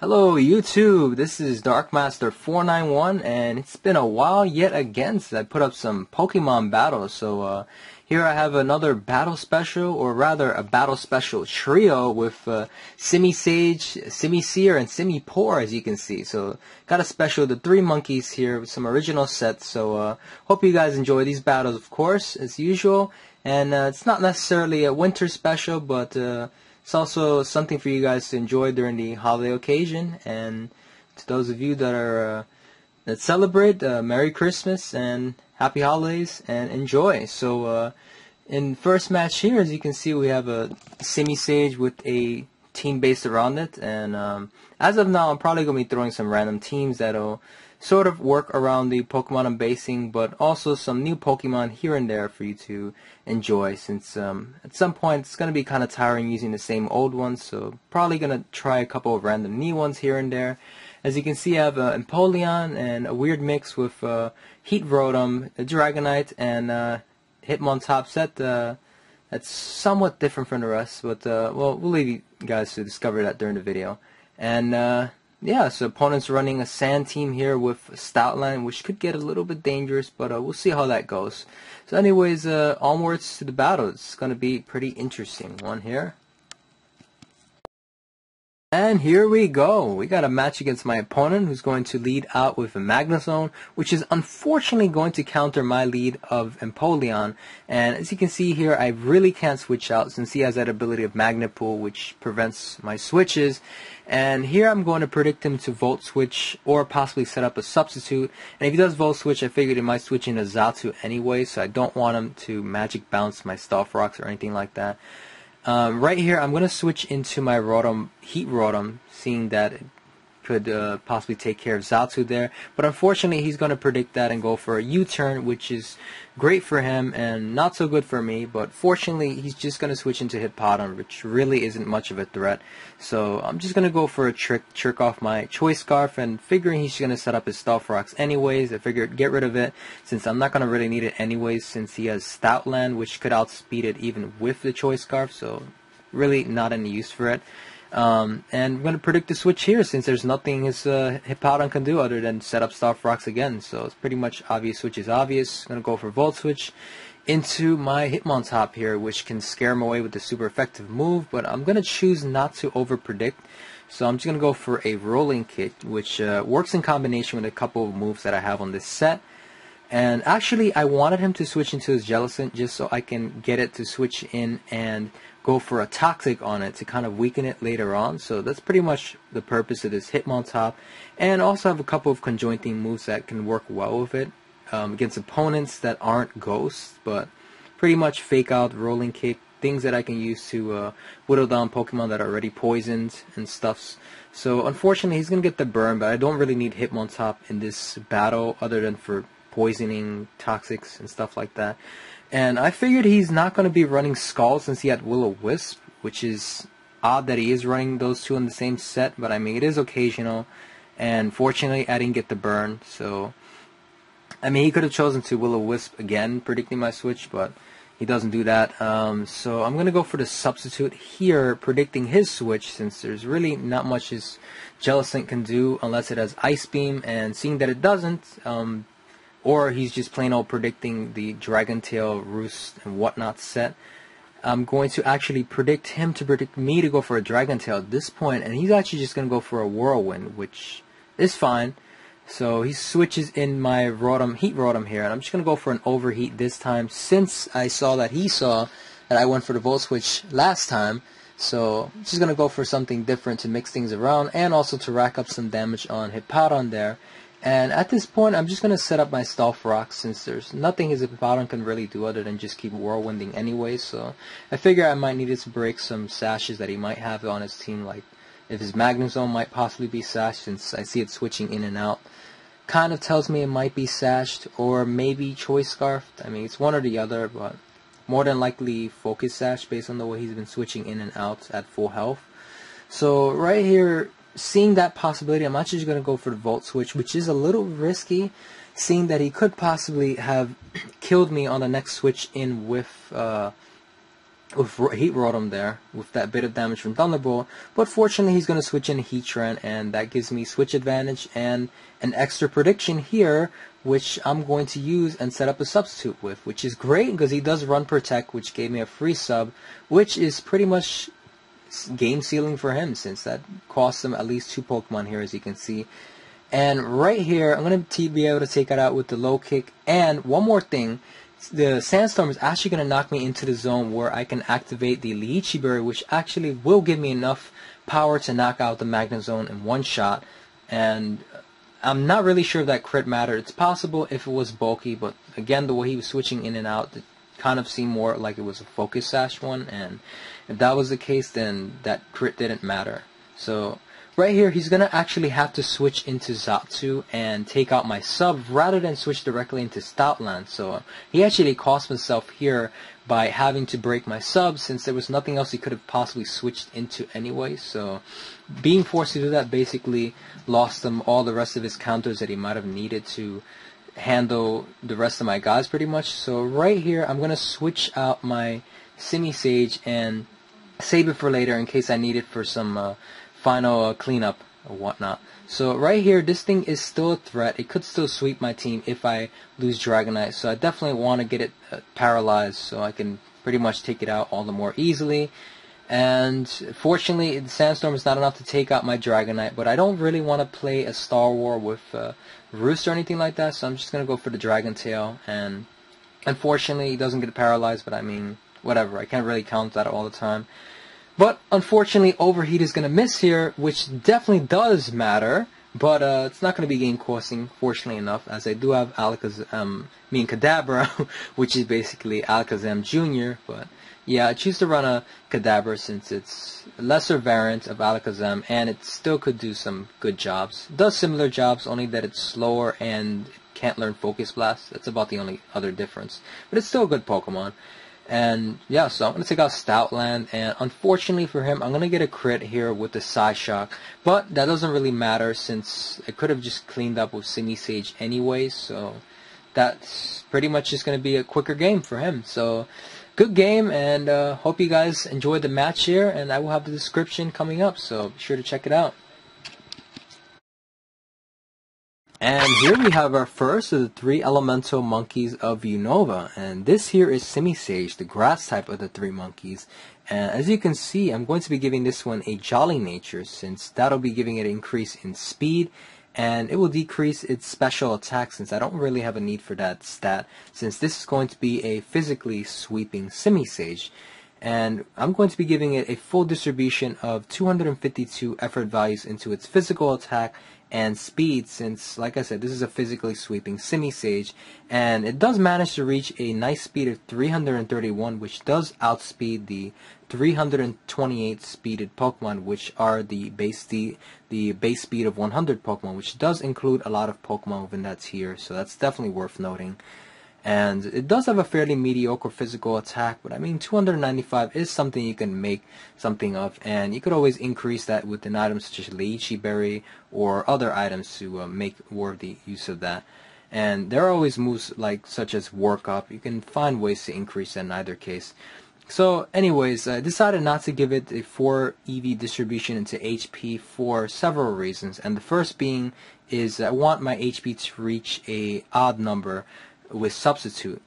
Hello YouTube, this is Darkmaster491 and it's been a while yet again since I put up some Pokemon battles. So here I have another battle special, or rather a battle special trio with Simisage, Simisear, and Simipour, as you can see. So got a special, the 3 monkeys here with some original sets. So hope you guys enjoy these battles, of course, as usual. And it's not necessarily a winter special, but it's also something for you guys to enjoy during the holiday occasion. And to those of you that are that celebrate, Merry Christmas and Happy Holidays, and enjoy. So in first match here, as you can see, we have a Simisage with a team based around it. And as of now, I'm probably going to be throwing some random teams that'll sort of work around the Pokemon I'm basing, but also some new Pokemon here and there for you to enjoy, since at some point it's going to be kind of tiring using the same old ones. So probably going to try a couple of random new ones here and there. As you can see, I have Empoleon and a weird mix with Heat Rotom, a Dragonite, and Hitmontop set. That's somewhat different from the rest, but well, we'll leave you guys to discover that during the video. And yeah, so opponent's running a Sand team here with Stoutland, which could get a little bit dangerous, but we'll see how that goes. So anyways, onwards to the battle. It's going to be pretty interesting one here. And here we go. We got a match against my opponent, who's going to lead out with a Magnezone, which is unfortunately going to counter my lead of Empoleon. And as you can see here, I really can't switch out since he has that ability of Magnipool, which prevents my switches. And here I'm going to predict him to Volt Switch or possibly set up a substitute. And if he does Volt Switch, I figured he might switch into Xatu anyway, so I don't want him to Magic Bounce my Stealth Rocks or anything like that. Right here, I'm going to switch into my Rotom, Heat Rotom, seeing that it could possibly take care of Xatu there. But unfortunately, he's going to predict that and go for a U-turn, which is great for him and not so good for me. But fortunately, he's just going to switch into Hippowdon, which really isn't much of a threat. So I'm just going to go for a trick off my Choice Scarf, and figuring he's going to set up his Stealth Rocks anyways. I figured get rid of it, since I'm not going to really need it anyways, since he has Stoutland, which could outspeed it even with the Choice Scarf. So really not any use for it. And I'm going to predict the switch here, since there's nothing his Hippowdon can do other than set up Stealth Rocks again. So it's pretty much obvious switch is obvious. I'm going to go for Volt Switch into my Hitmontop here, which can scare him away with the super effective move, but I'm going to choose not to over-predict. So I'm just going to go for a Rolling Kick, which works in combination with a couple of moves that I have on this set. And actually, I wanted him to switch into his Jellicent just so I can get it to switch in and go for a Toxic on it to kind of weaken it later on. So that's pretty much the purpose of this Hitmontop. And also have a couple of conjointing moves that can work well with it against opponents that aren't ghosts, but pretty much fake out, Rolling Kick, things that I can use to whittle down Pokemon that are already poisoned and stuffs. So unfortunately, he's going to get the burn, but I don't really need Hitmontop in this battle other than for poisoning, Toxics, and stuff like that. And I figured he's not going to be running Scald since he had Will-O-Wisp, which is odd that he is running those two in the same set, but I mean, it is occasional. And fortunately, I didn't get the burn, so I mean, he could have chosen to Will-O-Wisp again, predicting my switch, but he doesn't do that. So I'm going to go for the substitute here, predicting his switch, since there's really not much his Jellicent can do unless it has Ice Beam, and seeing that it doesn't, or he's just plain old predicting the Dragon Tail, Roost, and whatnot set, I'm going to actually predict him to predict me to go for a Dragon Tail at this point, and he's actually just going to go for a Whirlwind, which is fine. So he switches in my Rotom, Heat Rotom here, and I'm just going to go for an Overheat this time, since I saw that he saw that I went for the Volt Switch last time. So I'm just going to go for something different to mix things around, and also to rack up some damage on Hippowdon there. And at this point, I'm just going to set up my Stealth Rock, since there's nothing his Hippowdon can really do other than just keep Whirlwinding anyway. So I figure I might need it to break some sashes that he might have on his team, like if his Magnezone might possibly be sashed, since I see it switching in and out. Kind of tells me it might be sashed, or maybe Choice Scarfed. I mean, it's one or the other, but more than likely Focus Sash based on the way he's been switching in and out at full health. So right here, seeing that possibility, I'm actually going to go for the Volt Switch, which is a little risky, seeing that he could possibly have killed me on the next switch in with with Heat Rotom there, with that bit of damage from Thunderbolt, but fortunately he's going to switch in Heatran, and that gives me switch advantage and an extra prediction here, which I'm going to use and set up a substitute with, which is great because he does run Protect, which gave me a free sub, which is pretty much game sealing for him, since that costs him at least 2 Pokemon here, as you can see. And right here, I'm going to be able to take it out with the low kick. And one more thing, the Sandstorm is actually going to knock me into the zone where I can activate the Lychee Berry, which actually will give me enough power to knock out the Magnezone in one shot. And I'm not really sure if that crit mattered. It's possible if it was bulky, but again, the way he was switching in and out, it kind of seemed more like it was a Focus Sash one. And if that was the case, then that crit didn't matter. So right here, he's going to actually have to switch into Zapdos and take out my sub rather than switch directly into Stoutland. So he actually cost himself here by having to break my sub, since there was nothing else he could have possibly switched into anyway. So being forced to do that basically lost him all the rest of his counters that he might have needed to handle the rest of my guys pretty much. So right here, I'm going to switch out my Simisage and save it for later in case I need it for some final cleanup or whatnot. So right here, this thing is still a threat. It could still sweep my team if I lose Dragonite, so I definitely want to get it paralyzed so I can pretty much take it out all the more easily. And fortunately, the Sandstorm is not enough to take out my Dragonite, but I don't really want to play a Star War with Roost or anything like that, so I'm just going to go for the Dragon Tail. And unfortunately, he doesn't get paralyzed, but I mean, whatever. I can't really count that all the time. But unfortunately, Overheat is going to miss here, which definitely does matter. But it's not going to be game costing, fortunately enough, as I do have Kadabra, which is basically Alakazam Jr. But yeah, I choose to run a Kadabra since it's a lesser variant of Alakazam, and it still could do some good jobs. It does similar jobs, only that it's slower and it can't learn Focus Blast. That's about the only other difference. But it's still a good Pokemon. And yeah, so I'm going to take out Stoutland, and unfortunately for him, I'm going to get a crit here with the Psyshock. But that doesn't really matter since I could have just cleaned up with Simisage anyway, so that's pretty much just going to be a quicker game for him. So good game, and hope you guys enjoyed the match here, and I will have the description coming up, so be sure to check it out. And here we have our first of the 3 Elemental Monkeys of Unova, and this here is Simisage, the grass type of the 3 monkeys. And as you can see, I'm going to be giving this one a Jolly Nature, since that'll be giving it an increase in speed, and it will decrease its special attack, since I don't really have a need for that stat, since this is going to be a physically sweeping Simisage. And I'm going to be giving it a full distribution of 252 effort values into its physical attack and speed, since, like I said, this is a physically sweeping Simisage, and it does manage to reach a nice speed of 331, which does outspeed the 328 speeded Pokemon, which are the base speed of 100 Pokemon, which does include a lot of Pokemon within that tier, so that's definitely worth noting. And it does have a fairly mediocre physical attack, but I mean 295 is something you can make something of, and you could always increase that with an item such as Lychee Berry or other items to make worthy use of that. And there are always moves such as Work Up. You can find ways to increase that in either case. So anyways, I decided not to give it a 4 EV distribution into HP for several reasons, and the first being is I want my HP to reach a odd number with substitute.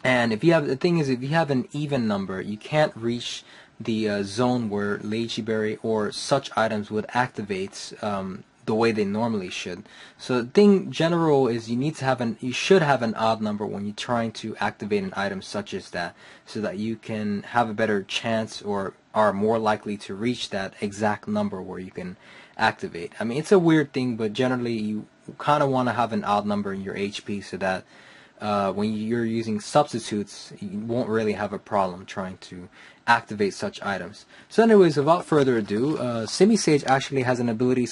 And if you have, the thing is, if you have an even number, you can't reach the zone where Lychee Berry or such items would activate the way they normally should. So the thing general is you should have an odd number when you're trying to activate an item such as that, so that you can have a better chance or are more likely to reach that exact number where you can activate. I mean, it's a weird thing, but generally you kind of want to have an odd number in your HP so that when you're using substitutes, you won't really have a problem trying to activate such items. So anyways, without further ado, Simisage actually has an ability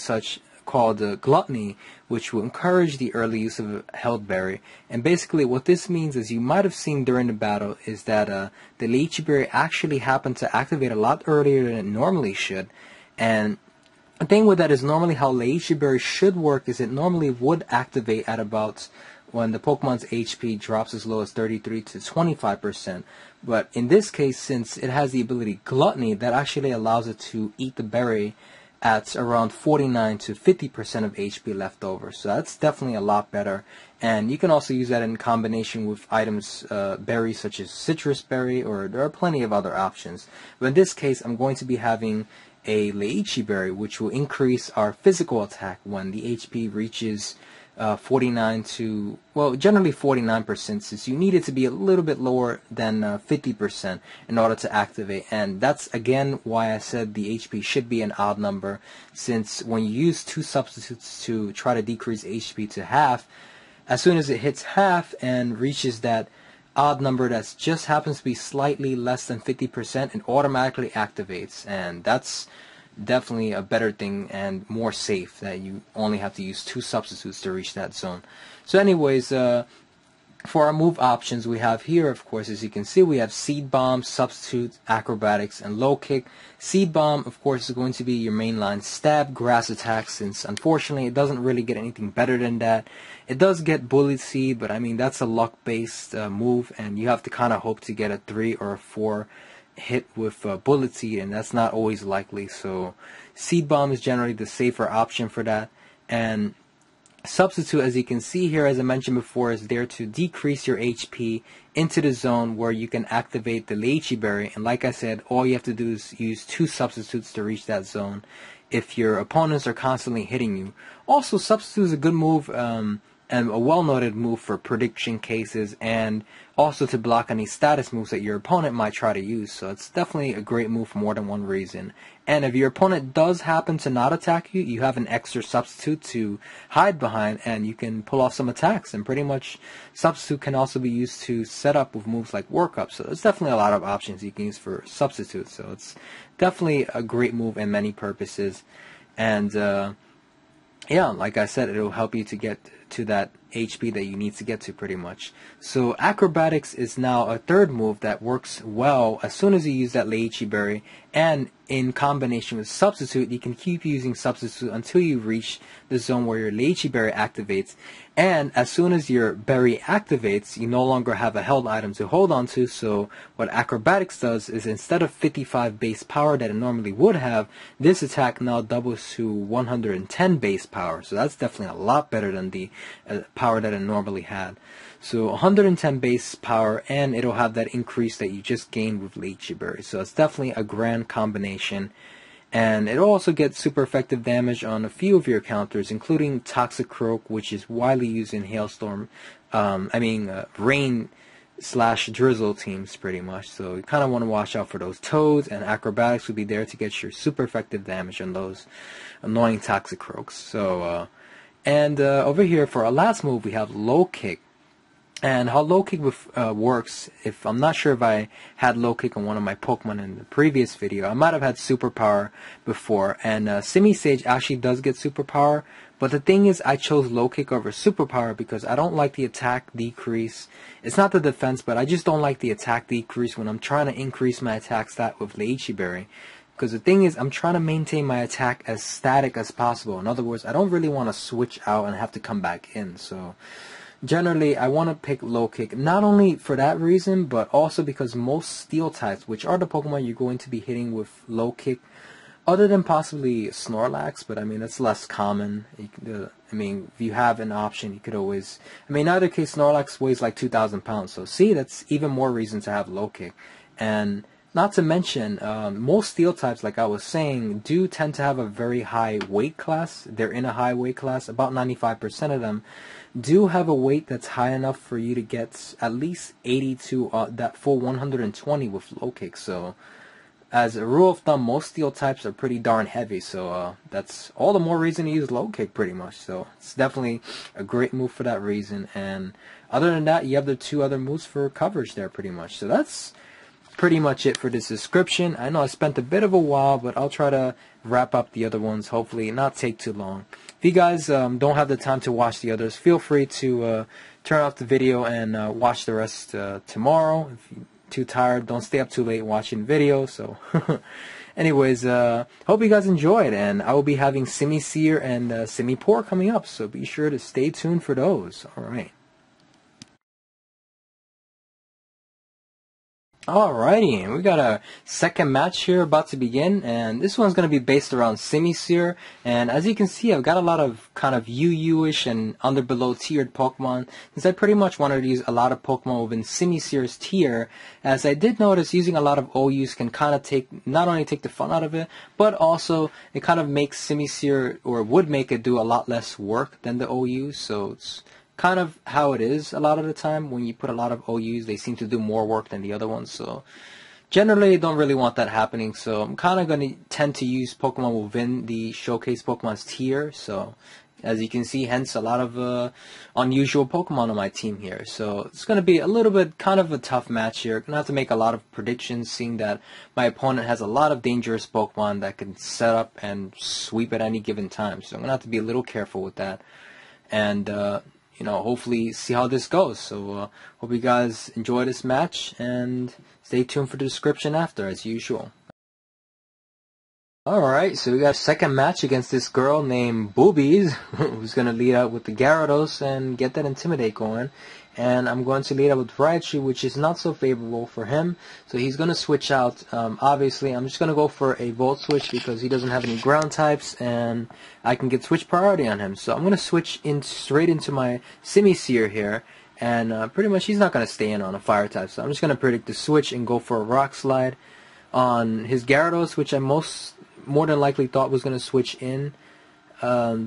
called Gluttony, which will encourage the early use of Held Berry. And basically what this means, as you might have seen during the battle, is that the Lychee Berry actually happened to activate a lot earlier than it normally should. And the thing with that is normally how Lychee Berry should work is it normally would activate at about when the Pokemon's HP drops as low as 33 to 25%. But in this case, since it has the ability Gluttony, that actually allows it to eat the berry at around 49 to 50% of HP left over. So that's definitely a lot better. And you can also use that in combination with items, berries such as citrus berry, or there are plenty of other options. But in this case, I'm going to be having a Lychee berry, which will increase our physical attack when the HP reaches 49 to, well, generally 49%, since you need it to be a little bit lower than 50% in order to activate. And that's again why I said the HP should be an odd number, since when you use two substitutes to try to decrease HP to half, as soon as it hits half and reaches that odd number that just happens to be slightly less than 50%, it automatically activates. And that's definitely a better thing and more safe, that you only have to use two substitutes to reach that zone. So anyways, for our move options, we have here, of course, as you can see, we have Seed Bomb, Substitute, Acrobatics, and Low Kick. Seed Bomb, of course, is going to be your mainline stab, grass attack, since unfortunately it doesn't really get anything better than that. It does get Bullet Seed, but I mean, that's a luck-based move, and you have to kind of hope to get a 3 or a 4 hit with Bullet Seed, and that's not always likely. So Seed Bomb is generally the safer option for that. And Substitute, as you can see here, as I mentioned before, is there to decrease your HP into the zone where you can activate the Lychee berry. And like I said, all you have to do is use two substitutes to reach that zone if your opponents are constantly hitting you. Also, Substitute is a good move, and a well-noted move for prediction cases, and also to block any status moves that your opponent might try to use. So it's definitely a great move for more than one reason. And if your opponent does happen to not attack you, you have an extra substitute to hide behind, and you can pull off some attacks. And pretty much Substitute can also be used to set up with moves like Work Up. So there's definitely a lot of options you can use for Substitute. So it's definitely a great move in many purposes. And yeah, like I said, it'll help you to get to that HP that you need to get to, pretty much. So Acrobatics is now a third move that works well as soon as you use that Lychee berry, and in combination with Substitute, you can keep using Substitute until you reach the zone where your Lychee berry activates. And as soon as your berry activates, you no longer have a held item to hold on to. So what Acrobatics does is, instead of 55 base power that it normally would have, this attack now doubles to 110 base power. So that's definitely a lot better than the power that it normally had. So 110 base power, and it'll have that increase that you just gained with Lychee berry. So it's definitely a grand combination. And it'll also get super effective damage on a few of your counters, including Toxicroak, which is widely used in Hailstorm, rain / drizzle teams, pretty much. So you kind of want to watch out for those Toads, and Acrobatics will be there to get your super effective damage on those annoying Toxicroaks. So, over here for our last move, we have Low Kick. And how Low Kick works, if I'm not sure if I had Low Kick on one of my Pokemon in the previous video, I might have had Superpower before, and Simisage actually does get Superpower, but the thing is, I chose Low Kick over Superpower because I don't like the attack decrease. It's not the defense, but I just don't like the attack decrease when I'm trying to increase my attack stat with Lychee berry. Because the thing is, I'm trying to maintain my attack as static as possible. In other words, I don't really want to switch out and have to come back in. So generally, I want to pick Low Kick, not only for that reason, but also because most Steel types, which are the Pokemon you're going to be hitting with Low Kick, other than possibly Snorlax, but I mean, that's less common. If you have an option, you could always, in either case, Snorlax weighs like 2,000 pounds, so see, that's even more reason to have Low Kick. And not to mention, most Steel types, like I was saying, do tend to have a very high weight class. They're in a high weight class. About 95% of them do have a weight that's high enough for you to get at least 80 to that full 120 with Low Kick. So as a rule of thumb, most Steel types are pretty darn heavy. So that's all the more reason to use Low Kick, pretty much. So it's definitely a great move for that reason. And other than that, you have the two other moves for coverage there, pretty much. So that's pretty much it for this description. I know I spent a bit of a while, but I'll try to wrap up the other ones, hopefully not take too long. If you guys don't have the time to watch the others, feel free to turn off the video and watch the rest tomorrow. If you're too tired, don't stay up too late watching video. So anyways, hope you guys enjoyed, and I will be having Simisear and Simipour coming up, so be sure to stay tuned for those. Alright. Alrighty, we got a second match here about to begin, and this one's going to be based around Simisear, and as you can see, I've got a lot of kind of UU-ish and under below tiered Pokemon, since I pretty much wanted to use a lot of Pokemon within Simisear's tier, as I did notice using a lot of OUs can kind of not only take the fun out of it, but also it kind of makes Simisear, or would make it do a lot less work than the OUs, so it's kind of how it is a lot of the time. When you put a lot of OUs, they seem to do more work than the other ones, so generally I don't really want that happening, so I'm kind of going to tend to use Pokemon within the Showcase Pokemon's tier, so as you can see, hence a lot of unusual Pokemon on my team here, so it's going to be a little bit kind of a tough match here. Going to have to make a lot of predictions, seeing that my opponent has a lot of dangerous Pokemon that can set up and sweep at any given time, so I'm going to have to be a little careful with that, and you know, hopefully see how this goes. So hope you guys enjoy this match, and stay tuned for the description after, as usual. Alright, so we got a second match against this girl named Boobies, who's going to lead out with the Gyarados and get that Intimidate going. And I'm going to lead out with Raichu, which is not so favorable for him. So he's going to switch out. Obviously, I'm just going to go for a Volt Switch because he doesn't have any ground types, and I can get switch priority on him. So I'm going to switch straight into my Simisear here. And pretty much he's not going to stay in on a Fire type. So I'm just going to predict the switch and go for a Rock Slide on his Gyarados, which I more than likely thought was going to switch in.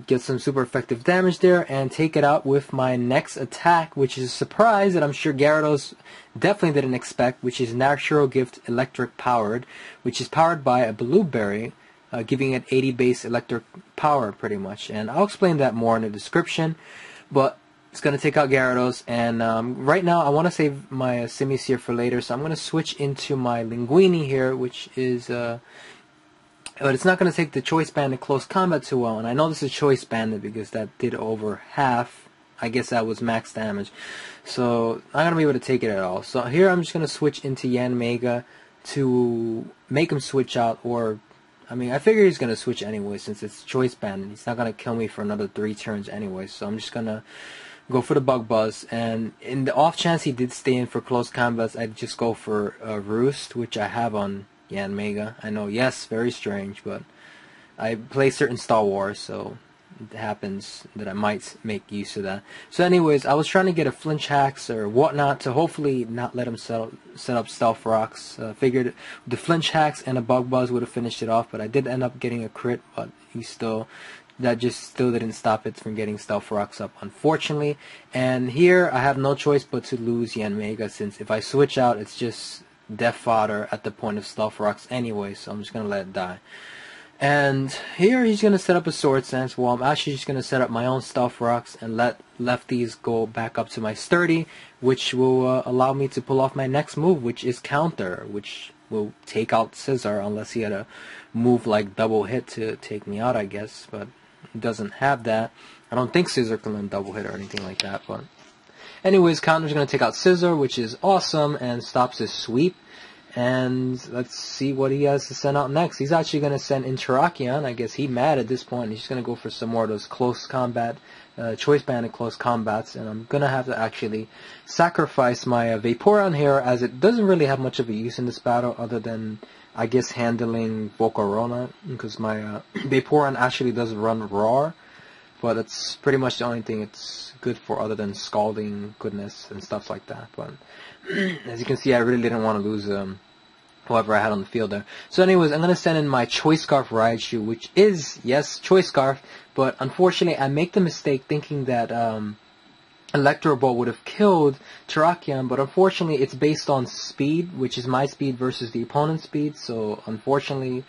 Get some super effective damage there, and take it out with my next attack, which is a surprise that I'm sure Gyarados definitely didn't expect, which is Natural Gift Electric Powered, which is powered by a Blueberry, giving it 80 base electric power pretty much, and I'll explain that more in the description, but it's going to take out Gyarados, and right now I want to save my Simisear for later, so I'm going to switch into my Linguini here, which is but it's not going to take the Choice Banded Close Combat too well, and I know this is Choice Banded because that did over half. I guess that was max damage. So I'm not going to be able to take it at all. So here I'm just going to switch into Yanmega to make him switch out, or I mean, I figure he's going to switch anyway since it's Choice Banded. He's not going to kill me for another 3 turns anyway, so I'm just going to go for the Bug Buzz, and in the off chance he did stay in for close combats, I'd just go for Roost, which I have on Yanmega. I know, yes, very strange, but I play certain Star Wars, so it happens that I might make use of that. So anyways, I was trying to get a Flinch Hacks or whatnot to hopefully not let him set up Stealth Rocks. Figured the Flinch Hacks and a Bug Buzz would have finished it off, but I did end up getting a crit, but that just still didn't stop it from getting Stealth Rocks up, unfortunately. And here I have no choice but to lose Yanmega, since if I switch out, it's just death fodder at the point of Stealth Rocks anyway, so I'm just going to let it die. And here he's going to set up a Sword Stance. Well, I'm actually just going to set up my own Stealth Rocks and let lefties go back up to my Sturdy, which will allow me to pull off my next move, which is Counter, which will take out Scissor, unless he had a move like Double Hit to take me out, I guess, but he doesn't have that. I don't think Scissor can learn Double Hit or anything like that, but anyways, Counter's going to take out Scissor, which is awesome, and stops his sweep. And let's see what he has to send out next. He's actually going to send in Terrakion. I guess he's mad at this point. He's going to go for some more of those close combat, Choice Banded close combats. And I'm going to have to actually sacrifice my Vaporeon here, as it doesn't really have much of a use in this battle other than, I guess, handling Volcarona, because my Vaporeon actually does run Roar. But it's pretty much the only thing it's good for, other than Scalding goodness and stuff like that. But as you can see, I really didn't want to lose whoever I had on the field there. So anyways, I'm going to send in my Choice Scarf Raichu, which is, yes, Choice Scarf, but unfortunately I make the mistake thinking that Electro Ball would have killed Terrakion, but unfortunately it's based on speed, which is my speed versus the opponent's speed, so unfortunately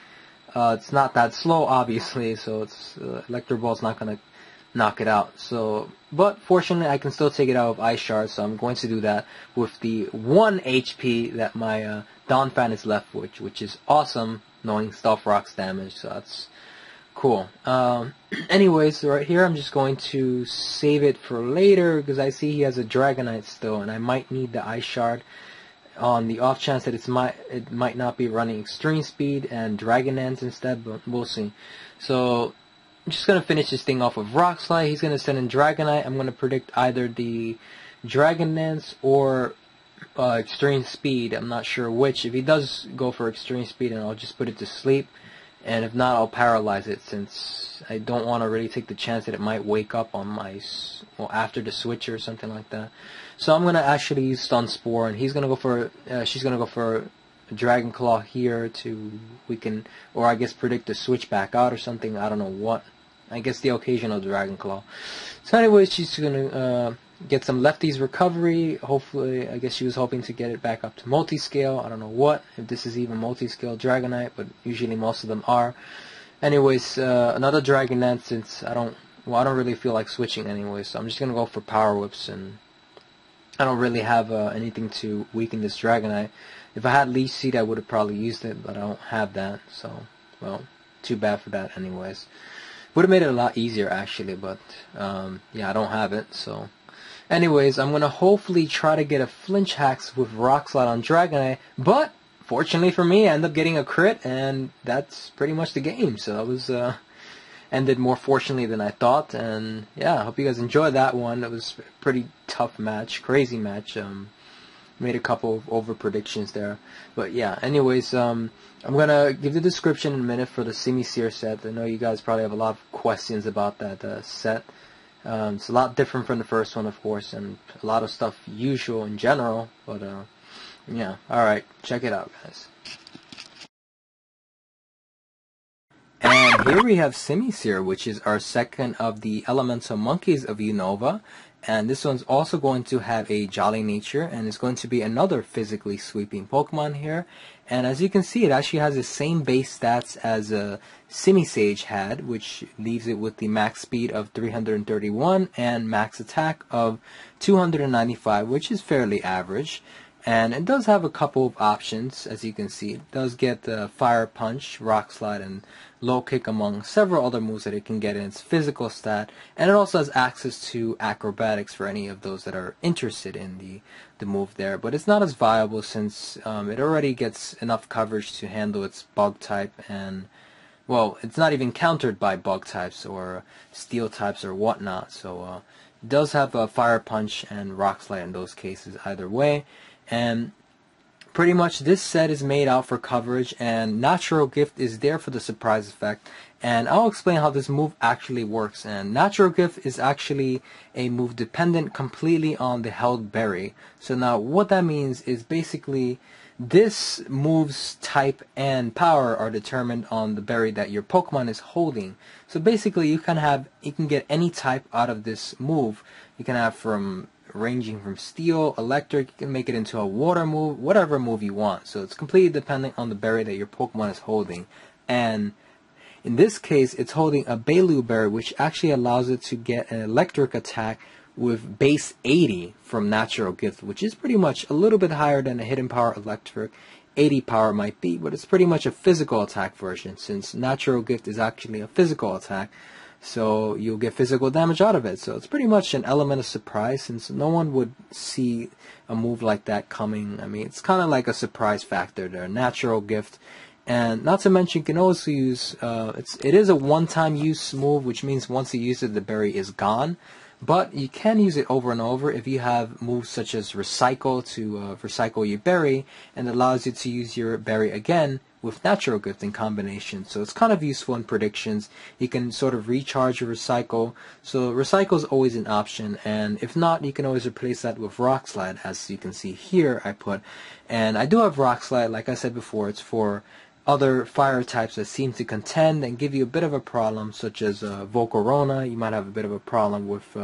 it's not that slow, obviously, so it's Electro Ball's not going to knock it out. So, but fortunately I can still take it out with Ice Shard, so I'm going to do that with the 1 HP that my Donphan is left with, which is awesome, knowing Stealth Rock's damage, so that's cool. Anyways, right here I'm just going to save it for later, because I see he has a Dragonite still, and I might need the Ice Shard on the off chance that it might not be running Extreme Speed and Dragon Dance instead, but we'll see. So I'm just going to finish this thing off with Rock Slide. He's going to send in Dragonite. I'm going to predict either the Dragon Dance or extreme speed. I'm not sure which. If he does go for extreme speed, then I'll just put it to sleep. And if not, I'll paralyze it, since I don't want to really take the chance that it might wake up on my, well, after the switch or something like that. So I'm gonna actually use Stun Spore, and he's gonna go for, she's gonna go for a Dragon Claw here to weaken, or I guess predict the switch back out or something. I don't know what. I guess the occasional Dragon Claw. So anyways, she's gonna get some lefties recovery. Hopefully, I guess she was hoping to get it back up to multi-scale. I don't know what, if this is even multi-scale Dragonite, but usually most of them are. Anyways, another Dragonite, since I don't really feel like switching anyway, so I'm just gonna go for Power Whips, and I don't really have anything to weaken this Dragonite. If I had Leech Seed, I would have probably used it, but I don't have that, so, well, too bad for that anyways. Would have made it a lot easier actually, but yeah, I don't have it, so. Anyways, I'm gonna hopefully try to get a Flinch Hacks with Rock Slide on Dragonite, but fortunately for me, I end up getting a crit, and that's pretty much the game. So that was ended more fortunately than I thought, and yeah, I hope you guys enjoyed that one. It was a pretty tough match, crazy match. Made a couple of over predictions there, but yeah. Anyways, I'm gonna give the description in a minute for the Simisear set. I know you guys probably have a lot of questions about that set. It's a lot different from the first one, of course, and a lot of stuff usual in general, but yeah, alright, check it out, guys. And here we have Simisear, which is our second of the Elemental Monkeys of Unova, and this one's also going to have a Jolly nature, and it's going to be another physically sweeping Pokemon here. And as you can see, it actually has the same base stats as Simisage had, which leaves it with the max speed of 331 and max attack of 295, which is fairly average. And it does have a couple of options, as you can see. It does get the Fire Punch, Rock Slide, and Low Kick among several other moves that it can get in its physical stat. And it also has access to Acrobatics for any of those that are interested in the move there. But it's not as viable, since it already gets enough coverage to handle its Bug type, and, well, it's not even countered by Bug types or Steel types or whatnot. So it does have a Fire Punch and Rock Slide in those cases either way. And pretty much this set is made out for coverage, and Natural Gift is there for the surprise effect. And I'll explain how this move actually works. And Natural Gift is actually a move dependent completely on the held berry. So now what that means is basically this move's type and power are determined on the berry that your Pokemon is holding. So basically you can get any type out of this move. You can have ranging from Steel, Electric, you can make it into a Water move, whatever move you want. So it's completely dependent on the berry that your Pokemon is holding. And in this case, it's holding a Bailu berry, which actually allows it to get an Electric attack with base 80 from Natural Gift, which is pretty much a little bit higher than a Hidden Power Electric 80 power might be, but it's pretty much a physical attack version, since Natural Gift is actually a physical attack. So you'll get physical damage out of it. So it's pretty much an element of surprise, since no one would see a move like that coming. I mean, it's kind of like a surprise factor there. Natural Gift. And not to mention, you can also use, it is a one-time use move, which means once you use it, the berry is gone. But you can use it over and over if you have moves such as Recycle to recycle your berry, and it allows you to use your berry again with Natural Gift in combination. So it's kind of useful in predictions. You can sort of recharge your Recycle. So Recycle is always an option, and if not, you can always replace that with Rock Slide, as you can see here I put. And I do have Rock Slide, like I said before, it's for other fire types that seem to contend and give you a bit of a problem, such as Volcarona. You might have a bit of a problem with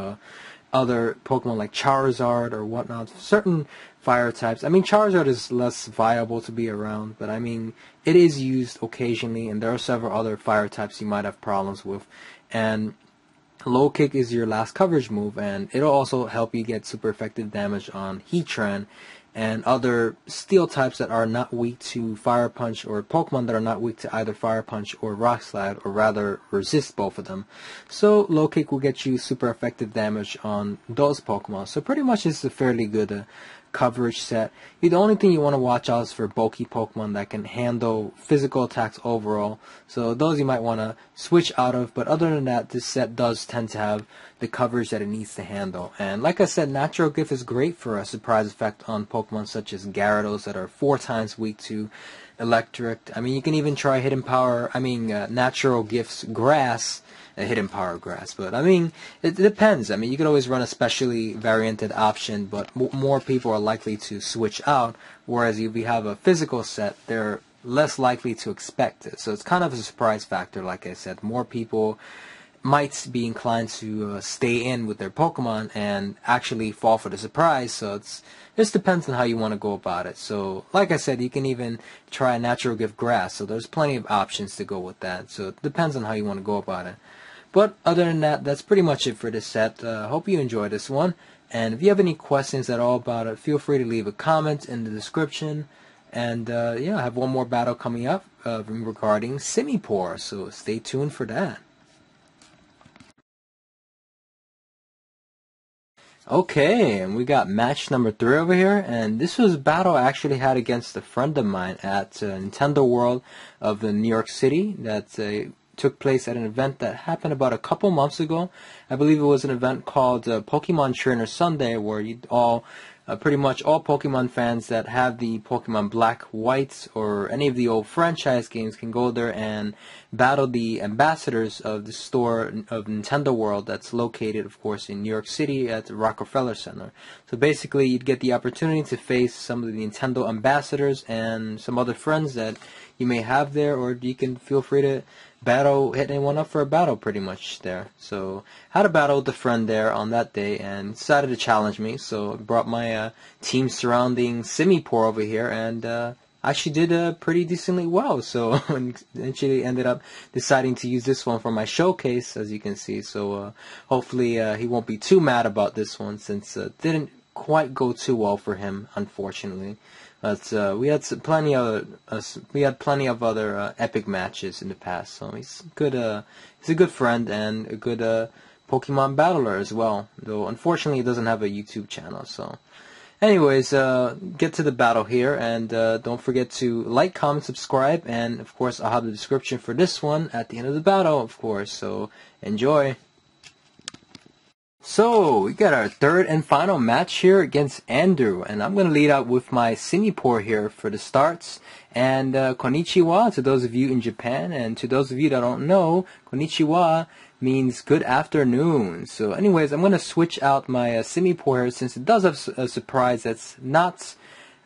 other Pokemon like Charizard or whatnot. Certain fire types. I mean, Charizard is less viable to be around, but I mean, it is used occasionally, and there are several other fire types you might have problems with. And Low Kick is your last coverage move, and it'll also help you get super effective damage on Heatran and other Steel types that are not weak to Fire Punch, or Pokemon that are not weak to either Fire Punch or Rock Slide, or rather resist both of them. So Low Kick will get you super effective damage on those Pokemon. So pretty much it's a fairly good coverage set. The only thing you want to watch out is for bulky Pokemon that can handle physical attacks overall. So those you might want to switch out of. But other than that, this set does tend to have the coverage that it needs to handle. And like I said, Natural Gift is great for a surprise effect on Pokemon such as Gyarados that are 4 times weak to Electric. I mean, you can even try Natural Gift's Grass, Hidden Power Grass. But I mean, it depends. I mean, you could always run a specially varianted option, but more people are likely to switch out. Whereas if you have a physical set, they're less likely to expect it. So it's kind of a surprise factor. Like I said, more people might be inclined to stay in with their Pokemon and actually fall for the surprise. So this depends on how you want to go about it. So like I said, you can even try Natural Gift Grass. So there's plenty of options to go with that. So it depends on how you want to go about it. But other than that, that's pretty much it for this set. Hope you enjoyed this one. And if you have any questions at all about it, feel free to leave a comment in the description. And yeah, I have one more battle coming up regarding Simipour. So stay tuned for that. Okay, and we got match number 3 over here, and this was a battle I actually had against a friend of mine at Nintendo World of New York City that took place at an event that happened about a couple months ago. I believe it was an event called Pokemon Trainer Sunday, where pretty much all Pokemon fans that have the Pokemon Black, White, or any of the old franchise games can go there and battle the ambassadors of the store of Nintendo World that's located, of course, in New York City at the Rockefeller Center. So basically, you'd get the opportunity to face some of the Nintendo ambassadors and some other friends that you may have there, or you can feel free to hit anyone up for a battle pretty much there. So had a battle with a friend there on that day and decided to challenge me. So I brought my team surrounding Simipour over here and actually did pretty decently well. So eventually ended up deciding to use this one for my showcase, as you can see. So hopefully he won't be too mad about this one, since it didn't quite go too well for him, unfortunately. But we had plenty of other epic matches in the past. So he's good. He's a good friend and a good Pokemon battler as well. Though unfortunately he doesn't have a YouTube channel. So, anyways, get to the battle here, and don't forget to like, comment, subscribe, and of course I'll have the description for this one at the end of the battle, of course. So enjoy. So, we got our third and final match here against Andrew, and I'm going to lead out with my Simipour here for the starts. And konnichiwa to those of you in Japan, and to those of you that don't know, konnichiwa means good afternoon. So anyways, I'm going to switch out my Simipour here, since it does have a surprise that's not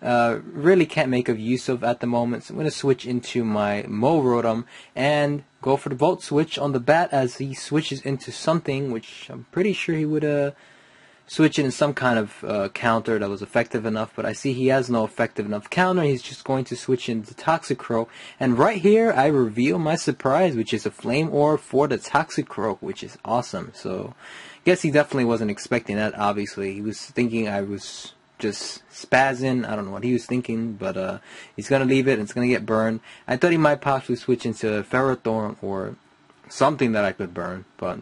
really can't make of use of at the moment. So I'm going to switch into my Rotom and go for the Volt Switch on the bat, as he switches into something which I'm pretty sure he would switch into some kind of counter that was effective enough, but I see he has no effective enough counter. He's just going to switch into Toxicroak, and right here I reveal my surprise, which is a Flame Orb for the Toxicroak, which is awesome. So I guess he definitely wasn't expecting that. Obviously he was thinking I was just spazzing. I don't know what he was thinking, but he's gonna leave it and it's gonna get burned. I thought he might possibly switch into Ferrothorn or something that I could burn, but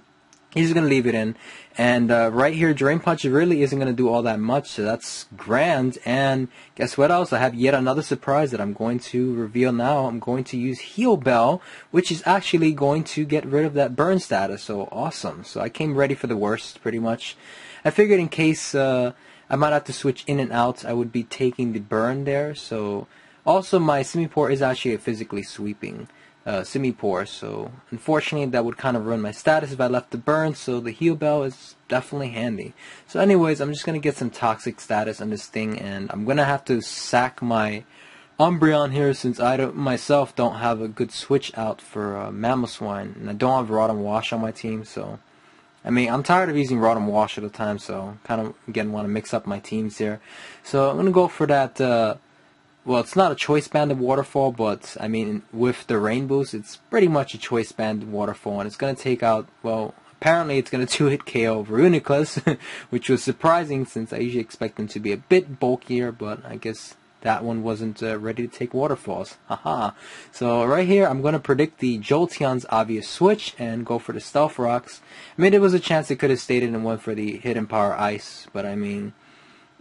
he's gonna leave it in. And right here, Drain Punch really isn't gonna do all that much, so that's grand. And guess what else? I have yet another surprise that I'm going to reveal now. I'm going to use Heal Bell, which is actually going to get rid of that burn status. So awesome. So I came ready for the worst, pretty much. I figured in case I might have to switch in and out, I would be taking the burn there. So also my Simipour is actually a physically sweeping Simipour, so unfortunately that would kind of ruin my status if I left the burn, so the Heal Bell is definitely handy. So anyways, I'm just going to get some toxic status on this thing, and I'm going to have to sack my Umbreon here, since I myself don't have a good switch out for Mamoswine, and I don't have Rotom Wash on my team. So I mean, I'm tired of using Rotom Wash all the time, so kind of again want to mix up my teams here. So I'm going to go for that, well, it's not a Choice Banded Waterfall, but I mean, with the Rain Boost, it's pretty much a Choice Banded Waterfall, and it's going to take out, well, apparently it's going to 2-hit KO Veruniclus, which was surprising since I usually expect them to be a bit bulkier, but I guess that one wasn't ready to take waterfalls. Haha. So right here, I'm going to predict the Jolteon's obvious switch and go for the Stealth Rocks. I mean, there was a chance it could have stayed in and went for the Hidden Power Ice, but I mean,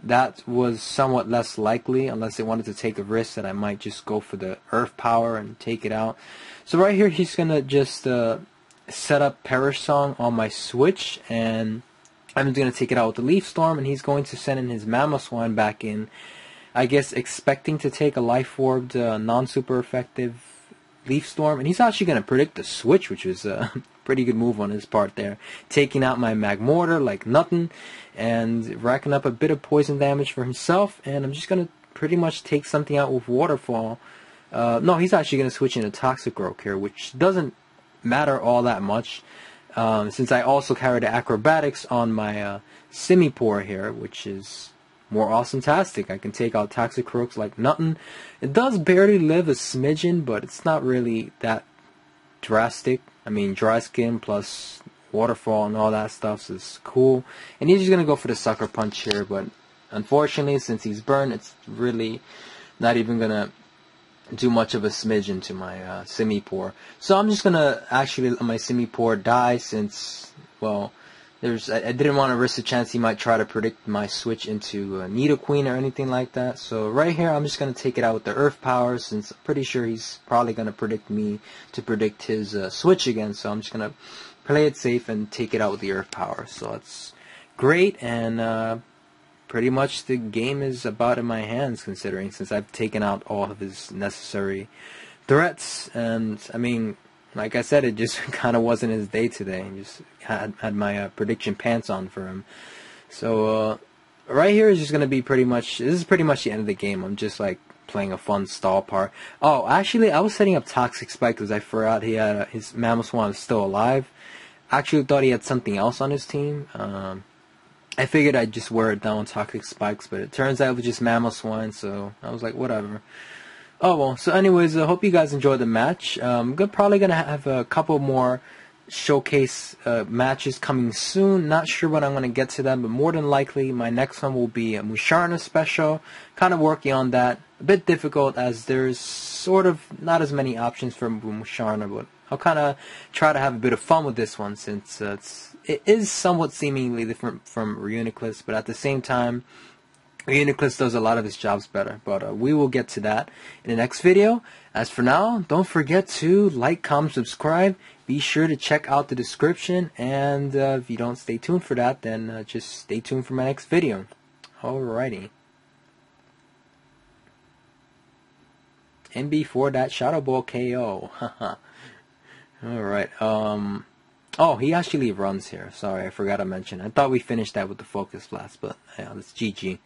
that was somewhat less likely unless they wanted to take a risk that I might just go for the Earth Power and take it out. So right here he's gonna just set up Perish Song on my switch, and I'm just gonna take it out with the Leaf Storm, and he's going to send in his Mamoswine back in, I guess expecting to take a Life Orbed non-super effective Leaf Storm, and he's actually going to predict the switch, which was a pretty good move on his part there, taking out my Magmortar like nothing and racking up a bit of poison damage for himself. And I'm just going to pretty much take something out with Waterfall. No, he's actually going to switch into Toxicroak here, which doesn't matter all that much, since I also carry the Acrobatics on my Simipour here, which is more awesome-tastic. I can take out Toxicroaks like nothing. It does barely live a smidgen, but it's not really that drastic. I mean, Dry Skin plus Waterfall and all that stuff is cool. And he's just going to go for the Sucker Punch here, but unfortunately, since he's burned, it's really not even going to do much of a smidgen to my Simipour. So I'm just going to actually let my Simipour die since, well, I didn't want to risk the chance he might try to predict my switch into Nidoqueen or anything like that. So right here, I'm just going to take it out with the Earth Power, since I'm pretty sure he's probably going to predict me to predict his switch again. So I'm just going to play it safe and take it out with the Earth Power. So it's great, and pretty much the game is about in my hands, considering since I've taken out all of his necessary threats. And I mean, like I said, it just kind of wasn't his day today. He just had my prediction pants on for him. So right here is just going to be pretty much, this is pretty much the end of the game. I'm just like playing a fun stall part. Oh, actually, I was setting up Toxic Spike because I forgot he had his Mamoswine is still alive. I actually thought he had something else on his team. I figured I'd just wear it down with Toxic Spikes, but it turns out it was just Mamoswine, so I was like, whatever. Oh well, so anyways, I hope you guys enjoyed the match. I'm probably going to have a couple more showcase matches coming soon. Not sure when I'm going to get to them, but more than likely my next one will be a Musharna special. Kind of working on that. A bit difficult as there's sort of not as many options for Musharna, but I'll kind of try to have a bit of fun with this one since it is somewhat seemingly different from Reuniclus, but at the same time, Reuniclus does a lot of his jobs better, but we will get to that in the next video. As for now, don't forget to like, comment, subscribe. Be sure to check out the description, and if you don't stay tuned for that, then just stay tuned for my next video. Alrighty. And before that, Shadow Ball KO. Alright, oh, he actually runs here. Sorry, I forgot to mention. I thought we finished that with the Focus Blast, but yeah, that's GG.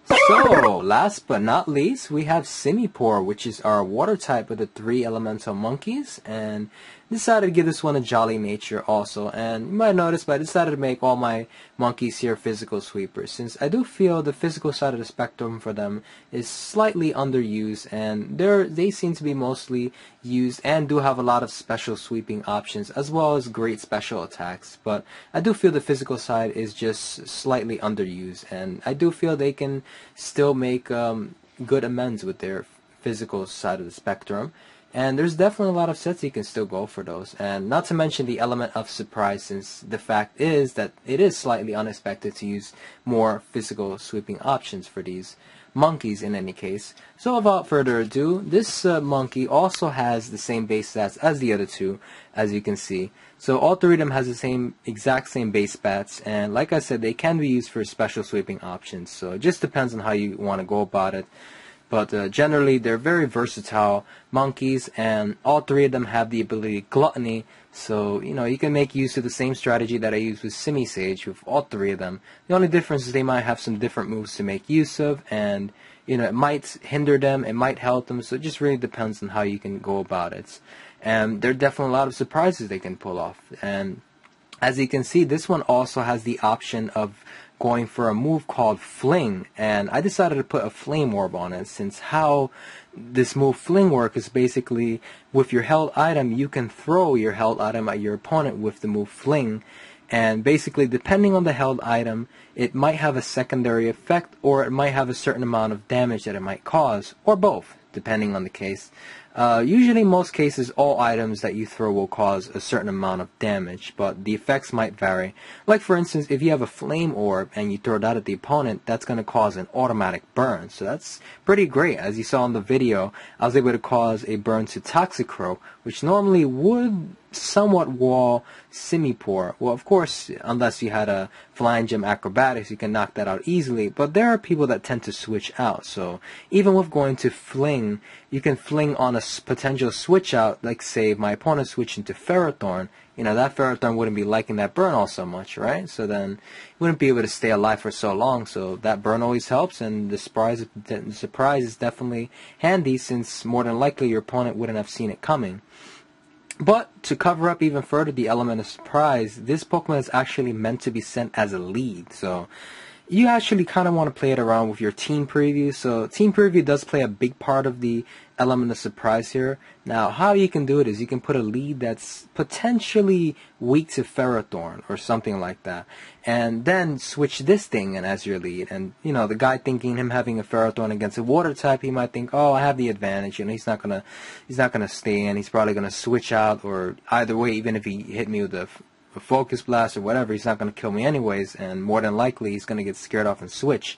So, last but not least, we have Simipour, which is our water type of the 3 elemental monkeys, and decided to give this one a jolly nature also. And you might notice, but I decided to make all my monkeys here physical sweepers, since I do feel the physical side of the spectrum for them is slightly underused, and they seem to be mostly used and do have a lot of special sweeping options as well as great special attacks. But I do feel the physical side is just slightly underused, and I do feel they can still make good amends with their physical side of the spectrum. And there's definitely a lot of sets you can still go for those, and not to mention the element of surprise, since the fact is that it is slightly unexpected to use more physical sweeping options for these monkeys in any case. So without further ado, this monkey also has the same base stats as the other two, as you can see. So all three of them has the exact same base stats, and like I said, they can be used for special sweeping options, so it just depends on how you want to go about it. But generally, they're very versatile monkeys, and all three of them have the ability Gluttony. So, you know, you can make use of the same strategy that I use with Simisage with all three of them. The only difference is they might have some different moves to make use of, and, you know, it might hinder them, it might help them, so it just really depends on how you can go about it. And there are definitely a lot of surprises they can pull off. And as you can see, this one also has the option of going for a move called Fling, and I decided to put a Flame Orb on it, since how this move Fling works is basically with your held item, you can throw your held item at your opponent with the move Fling, and basically depending on the held item, it might have a secondary effect, or it might have a certain amount of damage that it might cause, or both, depending on the case. Usually, in most cases, all items that you throw will cause a certain amount of damage, but the effects might vary. Like, for instance, if you have a flame orb and you throw that at the opponent, that's going to cause an automatic burn. So that's pretty great. As you saw in the video, I was able to cause a burn to Toxicroak, which normally would somewhat wall Simipour. Well, of course, unless you had a Flying Gem Acrobatics, you can knock that out easily, but there are people that tend to switch out. So even with going to fling, you can fling on a potential switch out, like say my opponent switched into Ferrothorn. You know, that Ferrothorn wouldn't be liking that burn all so much, right? So then you wouldn't be able to stay alive for so long. So that burn always helps, and the surprise is definitely handy, since more than likely your opponent wouldn't have seen it coming. But to cover up even further the element of surprise, this Pokemon is actually meant to be sent as a lead. So you actually kind of want to play it around with your team preview. So team preview does play a big part of the element of surprise here. Now, how you can do it is you can put a lead that's potentially weak to Ferrothorn or something like that, and then switch this thing in as your lead. And you know, the guy thinking him having a Ferrothorn against a water type, he might think, oh, I have the advantage. You know, he's not gonna stay in. He's probably gonna switch out, or either way, even if he hit me with a Focus Blast or whatever, he's not going to kill me anyways, and more than likely he's going to get scared off and switch.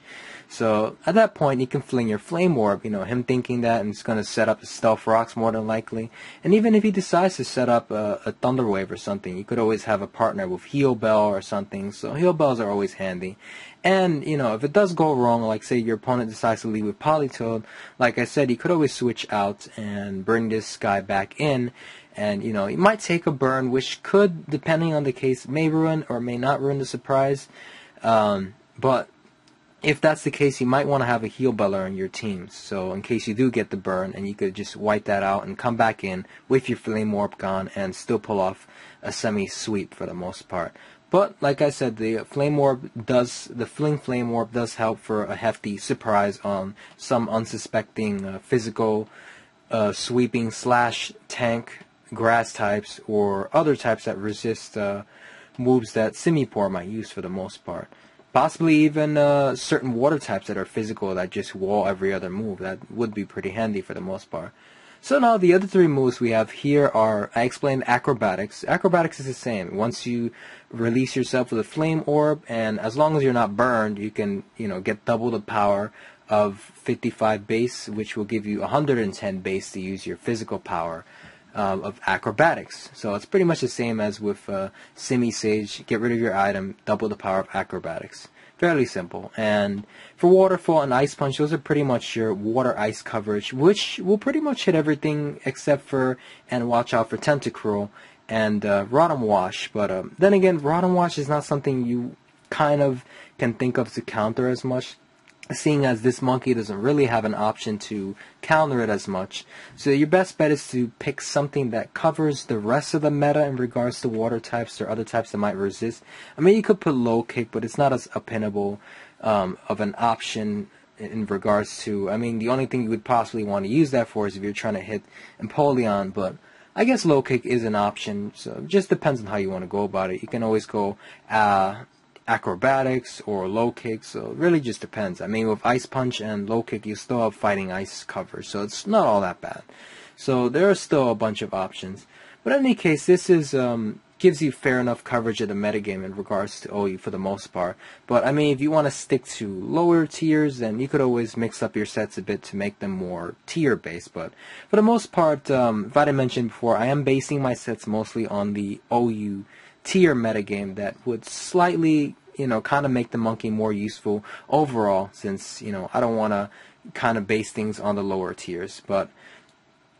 So at that point you can fling your Flame Orb, you know, him thinking that, and it's going to set up a Stealth Rocks more than likely. And even if he decides to set up a Thunder Wave or something, you could always have a partner with Heal Bell or something. So Heal Bells are always handy. And, you know, if it does go wrong, like say your opponent decides to lead with Politoed, like I said, you could always switch out and bring this guy back in. And, you know, you might take a burn, which could, depending on the case, may ruin or may not ruin the surprise. But if that's the case, you might want to have a Heal Beller on your team. So in case you do get the burn, and you could just wipe that out and come back in with your Flame Orb gone and still pull off a semi-sweep for the most part. But like I said, the Flame Orb does help for a hefty surprise on some unsuspecting physical sweeping / tank grass types or other types that resist moves that Simipour might use for the most part. Possibly even certain water types that are physical that just wall every other move. That would be pretty handy for the most part. So now the other three moves we have here are, I explained Acrobatics. Acrobatics is the same. Once you release yourself with a Flame Orb, and as long as you're not burned, you can, you know, get double the power of 55 base, which will give you 110 base to use your physical power of Acrobatics. So it's pretty much the same as with Simisage. Get rid of your item, double the power of Acrobatics. Fairly simple. And for Waterfall and Ice Punch, those are pretty much your water-ice coverage, which will pretty much hit everything except for, and watch out for Tentacruel and Rotom Wash. But then again, Rotom Wash is not something you kind of can think of to counter as much, seeing as this monkey doesn't really have an option to counter it as much. So your best bet is to pick something that covers the rest of the meta in regards to water types or other types that might resist. I mean, you could put Low Kick, but it's not as obtainable of an option in regards to, I mean, the only thing you would possibly want to use that for is if you're trying to hit Empoleon, but I guess Low Kick is an option, so it just depends on how you want to go about it. You can always go Acrobatics or Low Kick, so it really just depends. I mean, with Ice Punch and Low Kick, you still have Fighting Ice cover, so it's not all that bad. So there are still a bunch of options. But in any case, this is gives you fair enough coverage of the metagame in regards to OU for the most part. But I mean, if you want to stick to lower tiers, then you could always mix up your sets a bit to make them more tier based. But for the most part, if I didn't mention before, I am basing my sets mostly on the OU tier metagame that would slightly, you know, kind of make the monkey more useful overall, since, you know, I don't want to kind of base things on the lower tiers. But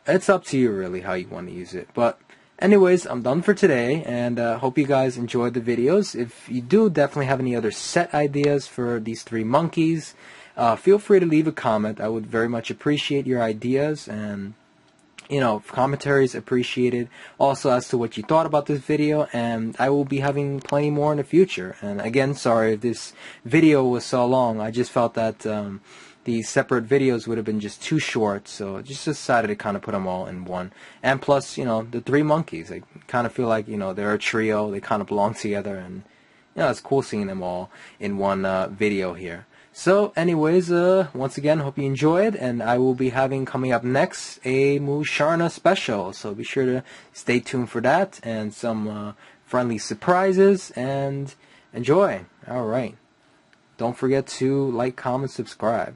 it's up to you really how you want to use it. But anyways, I'm done for today, and hope you guys enjoyed the videos. If you do definitely have any other set ideas for these three monkeys, feel free to leave a comment. I would very much appreciate your ideas, and you know, commentaries appreciated also as to what you thought about this video, and I will be having plenty more in the future. And again, sorry if this video was so long. I just felt that these separate videos would have been just too short, so I just decided to kind of put them all in one. And plus, you know, the three monkeys, I kind of feel like, you know, they're a trio, they kind of belong together, and you know, it's cool seeing them all in one video here. So anyways, once again, hope you enjoyed, and I will be having coming up next a Musharna special, so be sure to stay tuned for that, and some friendly surprises, and enjoy. Alright. Don't forget to like, comment, subscribe.